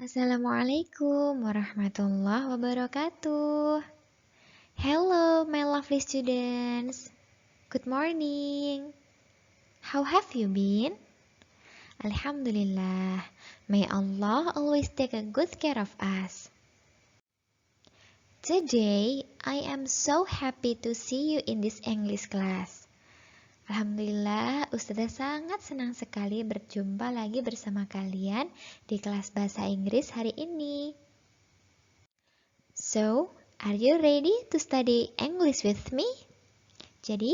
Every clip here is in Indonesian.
Assalamualaikum warahmatullahi wabarakatuh. Hello, my lovely students. Good morning. How have you been? Alhamdulillah. May Allah always take a good care of us. Today, I am so happy to see you in this English class. Alhamdulillah, Ustazah sangat senang sekali berjumpa lagi bersama kalian di kelas bahasa Inggris hari ini. So, are you ready to study English with me? Jadi,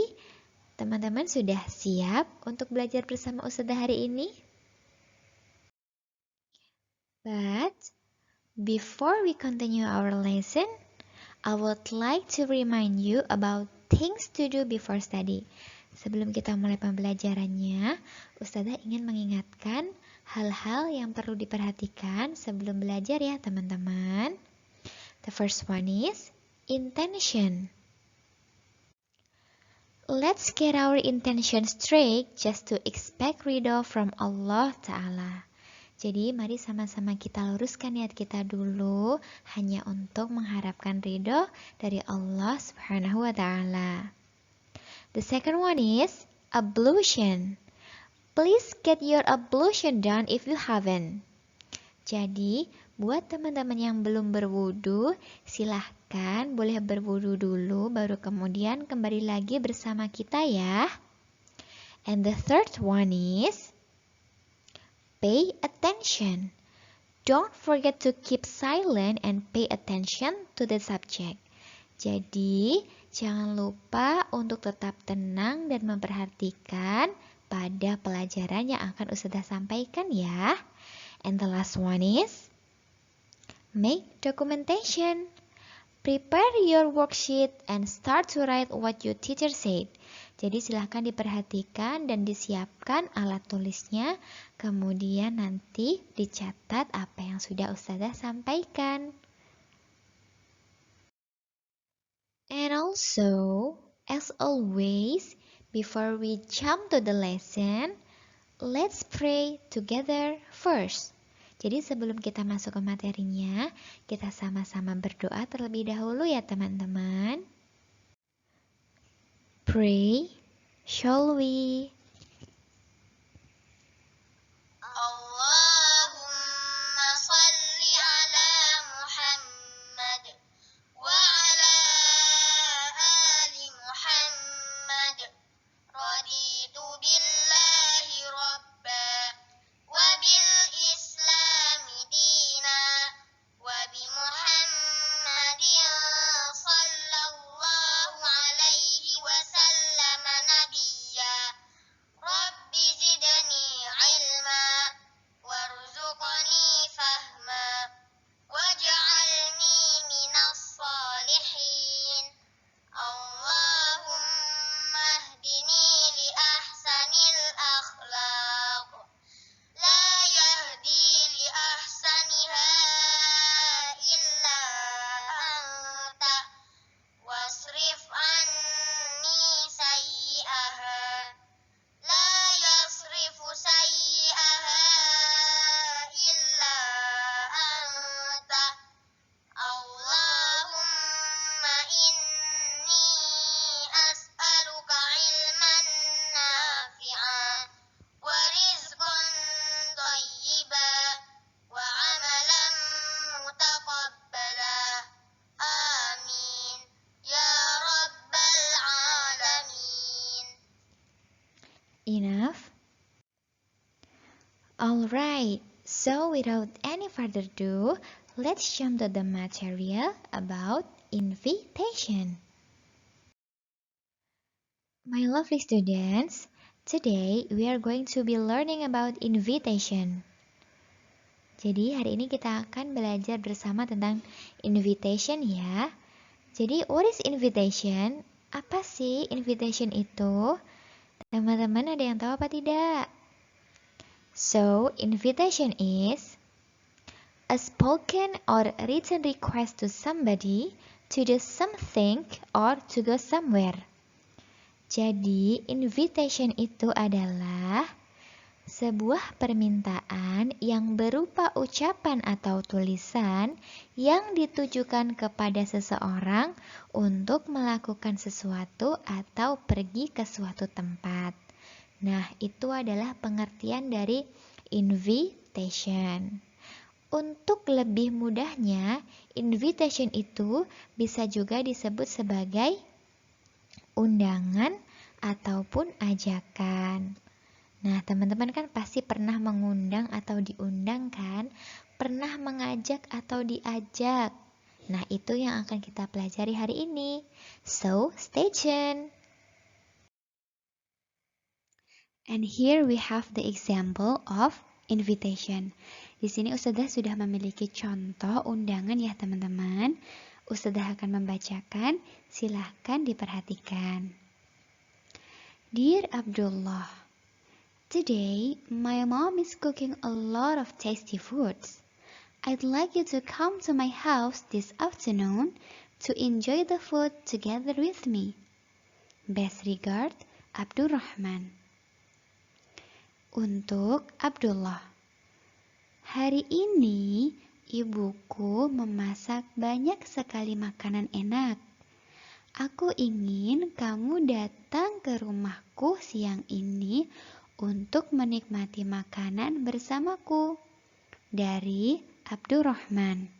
teman-teman sudah siap untuk belajar bersama Ustazah hari ini? But, before we continue our lesson, I would like to remind you about things to do before study. Sebelum kita mulai pembelajarannya, Ustazah ingin mengingatkan hal-hal yang perlu diperhatikan sebelum belajar ya teman-teman. The first one is intention. Let's get our intention straight just to expect ridho from Allah Ta'ala. Jadi mari sama-sama kita luruskan niat kita dulu hanya untuk mengharapkan ridho dari Allah Subhanahu wa Ta'ala. The second one is ablution. Please get your ablution done if you haven't. Jadi, buat teman-teman yang belum berwudu, silahkan boleh berwudu dulu, baru kemudian kembali lagi bersama kita ya. And the third one is pay attention. Don't forget to keep silent and pay attention to the subject. Jadi, jangan lupa untuk tetap tenang dan memperhatikan pada pelajaran yang akan Ustazah sampaikan ya. And the last one is make documentation. Prepare your worksheet and start to write what your teacher said. Jadi silahkan diperhatikan dan disiapkan alat tulisnya, kemudian nanti dicatat apa yang sudah Ustazah sampaikan. And also, as always, before we jump to the lesson, let's pray together first. Jadi sebelum kita masuk ke materinya, kita sama-sama berdoa terlebih dahulu ya teman-teman. Pray, shall we? Allahumma salli ala Muhammad wa ala ali Muhammad. Raditu billahi rabba wa bil islami dina wa bi Muhammadin sallallahu alaihi wasallam nabiyya. Rabbi zidni ilma warzuqni fahma waj'alni minas salihin. Allahumma hdini li ahsanil akhlaq la yahdi li ahsaniha illa anta wasrif anni sayyi'aha la yasrifu sayyi'aha illa anta. Allahumma inni as'aluka ilman nafi'an wa rizqan thayyiban wa amalan mutaqabbala. Amin ya rabbal alamin. Enough? Alright, so without any further ado, let's jump to the material about invitation. My lovely students, today we are going to be learning about invitation. Jadi hari ini kita akan belajar bersama tentang invitation ya. Jadi what is invitation? Apa sih invitation itu? Teman-teman ada yang tahu apa tidak? So, invitation is a spoken or written request to somebody to do something or to go somewhere. Jadi, invitation itu adalah Sebuah permintaan yang berupa ucapan atau tulisan yang ditujukan kepada seseorang untuk melakukan sesuatu atau pergi ke suatu tempat. Nah, itu adalah pengertian dari invitation. Untuk lebih mudahnya, invitation itu bisa juga disebut sebagai undangan ataupun ajakan. Nah, teman-teman kan pasti pernah mengundang atau diundang kan? Pernah mengajak atau diajak. Nah, itu yang akan kita pelajari hari ini. So, stay tuned. And here we have the example of invitation. Di sini Ustazah sudah memiliki contoh undangan ya teman-teman. Ustazah akan membacakan, silahkan diperhatikan. Dear Abdullah, today my mom is cooking a lot of tasty foods. I'd like you to come to my house this afternoon to enjoy the food together with me. Best regard, Abdurrahman. Untuk Abdullah, hari ini ibuku memasak banyak sekali makanan enak. Aku ingin kamu datang ke rumahku siang ini untuk menikmati makanan bersamaku. Dari Abdurrahman.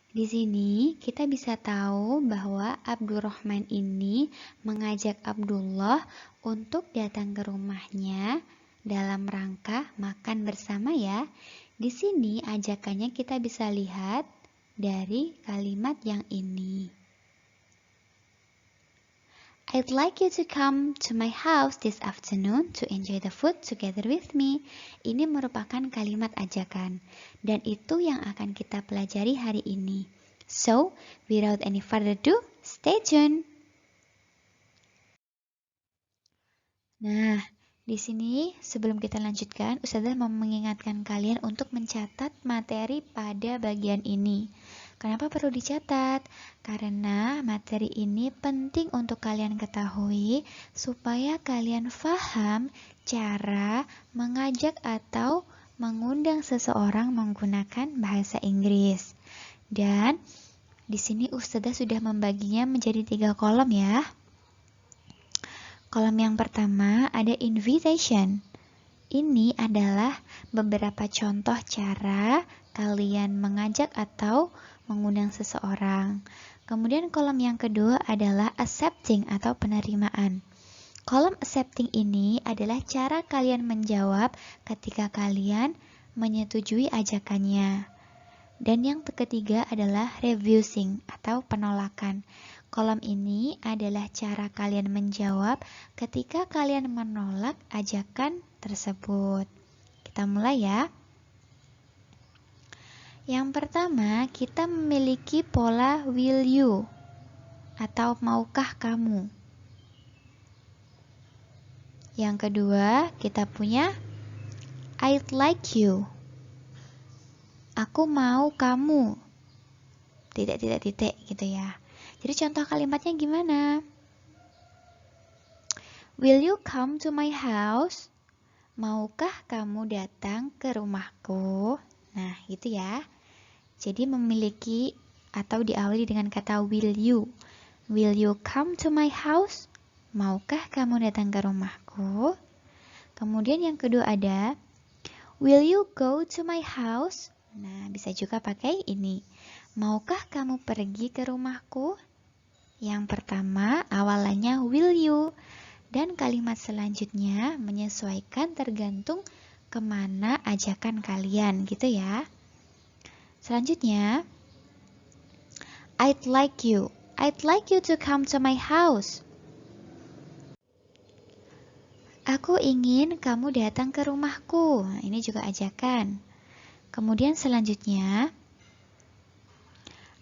Di sini kita bisa tahu bahwa Abdurrahman ini mengajak Abdullah untuk datang ke rumahnya dalam rangka makan bersama ya. Di sini ajakannya kita bisa lihat dari kalimat yang ini. I'd like you to come to my house this afternoon to enjoy the food together with me. Ini merupakan kalimat ajakan, dan itu yang akan kita pelajari hari ini. So, without any further ado, stay tuned. Nah, di sini sebelum kita lanjutkan, Ustazah mau mengingatkan kalian untuk mencatat materi pada bagian ini. Kenapa perlu dicatat? Karena materi ini penting untuk kalian ketahui supaya kalian paham cara mengajak atau mengundang seseorang menggunakan bahasa Inggris. Dan di sini Ustazah sudah membaginya menjadi 3 kolom ya. Kolom yang pertama ada invitation. Ini adalah beberapa contoh cara kalian mengajak atau mengundang seseorang. Kemudian kolom yang kedua adalah accepting atau penerimaan. Kolom accepting ini adalah cara kalian menjawab ketika kalian menyetujui ajakannya. Dan yang ketiga adalah refusing atau penolakan. Kolom ini adalah cara kalian menjawab ketika kalian menolak ajakan tersebut. Kita mulai ya. Yang pertama, kita memiliki pola will you atau maukah kamu. Yang kedua, kita punya I'd like you. Aku mau kamu. Titik gitu ya. Jadi contoh kalimatnya gimana? Will you come to my house? Maukah kamu datang ke rumahku? Nah, gitu ya. Jadi memiliki atau diawali dengan kata will you. Will you come to my house? Maukah kamu datang ke rumahku? Kemudian yang kedua ada will you go to my house? Nah, bisa juga pakai ini. Maukah kamu pergi ke rumahku? Yang pertama awalannya will you. Dan kalimat selanjutnya menyesuaikan tergantung kemana ajakan kalian gitu ya. Selanjutnya, I'd like you. I'd like you to come to my house. Aku ingin kamu datang ke rumahku. Nah, ini juga ajakan. Kemudian selanjutnya,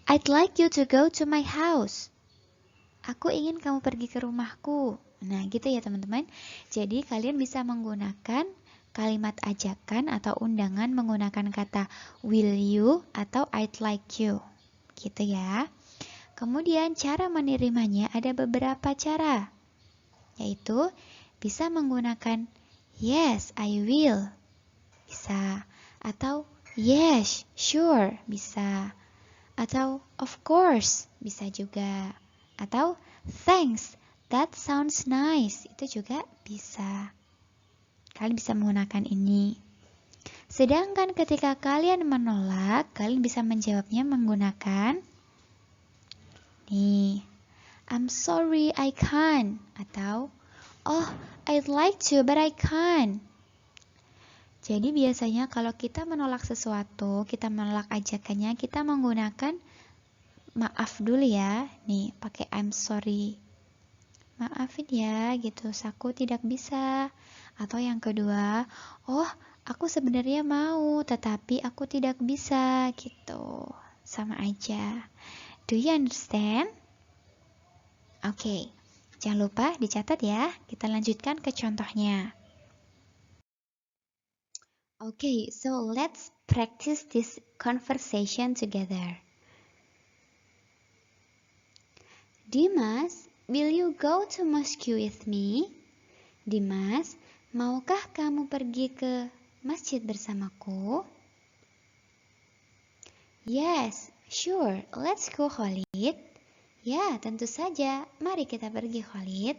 I'd like you to go to my house. Aku ingin kamu pergi ke rumahku. Nah, gitu ya teman-teman. Jadi kalian bisa menggunakan kalimat ajakan atau undangan menggunakan kata will you atau I'd like you. Gitu ya. Kemudian cara menerimanya ada beberapa cara. Yaitu bisa menggunakan Yes, I will. Bisa. Atau yes, sure, bisa. Atau of course, bisa juga. Atau thanks, that sounds nice, itu juga bisa. Kalian bisa menggunakan ini. Sedangkan ketika kalian menolak, kalian bisa menjawabnya menggunakan nih, I'm sorry, I can't. Atau oh, I'd like to, but I can't. Jadi biasanya kalau kita menolak sesuatu, kita menolak ajakannya, kita menggunakan maaf dulu ya. Nih, pakai I'm sorry. Maafin ya, gitu. Aku tidak bisa. Atau yang kedua, oh, aku sebenarnya mau, tetapi aku tidak bisa, gitu. Sama aja. Do you understand? Oke. Jangan lupa dicatat ya. Kita lanjutkan ke contohnya. Okay, so let's practice this conversation together. Dimas, will you go to mosque with me? Dimas, maukah kamu pergi ke masjid bersamaku? Yes, sure, let's go, Khalid. Ya, tentu saja. Mari kita pergi, Khalid.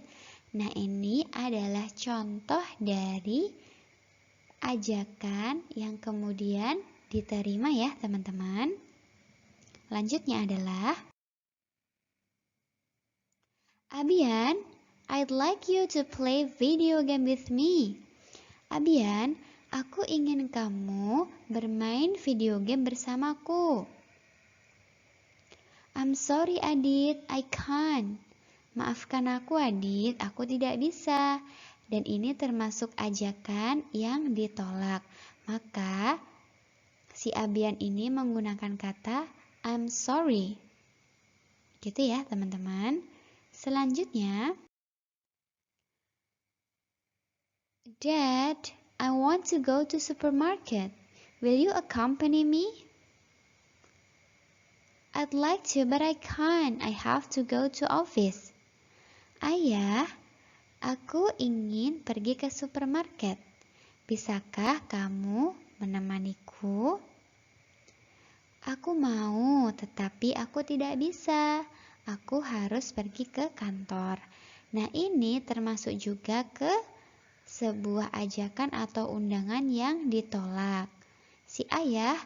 Nah, ini adalah contoh dari ajakan yang kemudian diterima ya teman-teman. Lanjutnya adalah Abian, I'd like you to play video game with me. Abian, aku ingin kamu bermain video game bersamaku. I'm sorry Adit, I can't. Maafkan aku Adit, aku tidak bisa. Dan ini termasuk ajakan yang ditolak. Maka si Abian ini menggunakan kata I'm sorry. Gitu ya teman-teman. Selanjutnya, Dad, I want to go to supermarket. Will you accompany me? I'd like to, but I can't. I have to go to office. Ayah, aku ingin pergi ke supermarket. Bisakah kamu menemaniku? Aku mau, tetapi aku tidak bisa. Aku harus pergi ke kantor. Nah, ini termasuk juga ke sebuah ajakan atau undangan yang ditolak. Si ayah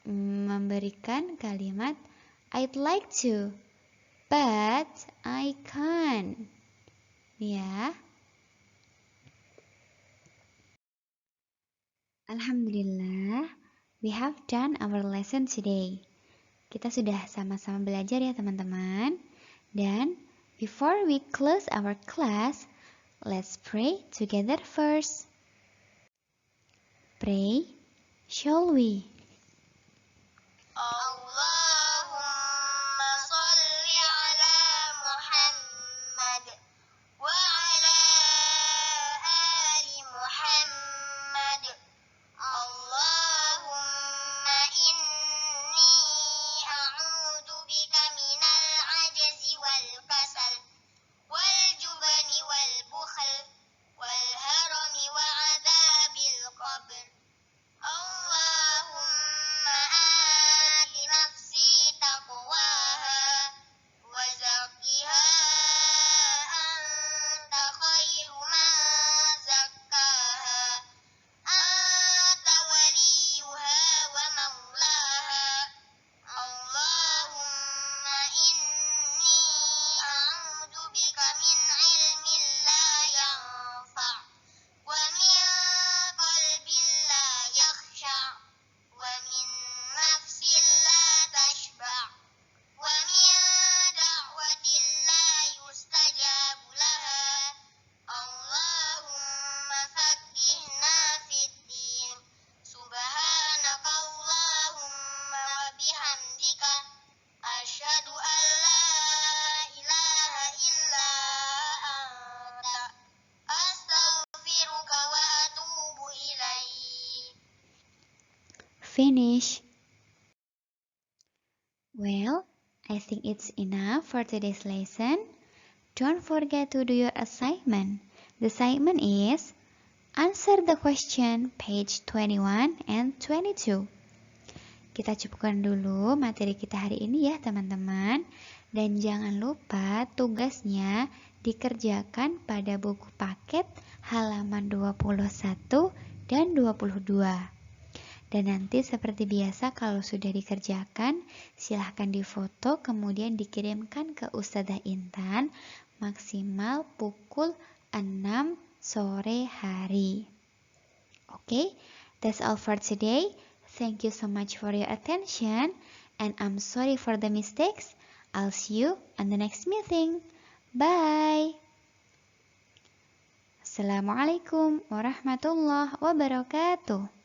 memberikan kalimat I'd like to, but I can't. Ya. Alhamdulillah, we have done our lesson today. Kita sudah sama-sama belajar ya teman-teman. Dan before we close our class, let's pray together first. Pray, shall we? Allahumma salli ala Muhammad wa ala ali Muhammad. Allahumma inni a'udzu bika minal ajzi wal kasal wal jubni wal bukhl wal harami wa adzabil qabr. Allahumma ati nafsi taqwaha wa zakkiha anta khairu man zakkaha anta waliyuha wa maulaha. Allahumma inni a'udzu bika min ilmin la yanfa' wa min qalbin la yakhsha' wa min nafsin la tashba' wa min da'watin la yustajabu laha. Allahumma faqqihna fid din. Subhanaka Allahumma wa bihamdika asyhadu an la ilaha illa anta astaghfiruka wa atubu ilaik. Finish. Well, I think it's enough for today's lesson. Don't forget to do your assignment. The assignment is answer the question page 21 and 22. Kita cukupkan dulu materi kita hari ini ya teman-teman. Dan jangan lupa tugasnya dikerjakan pada buku paket halaman 21 dan 22. Dan nanti seperti biasa kalau sudah dikerjakan, silahkan difoto kemudian dikirimkan ke Ustadzah Intan maksimal pukul 6 sore hari. Okay, that's all for today. Thank you so much for your attention and I'm sorry for the mistakes. I'll see you on the next meeting. Bye. Assalamualaikum warahmatullahi wabarakatuh.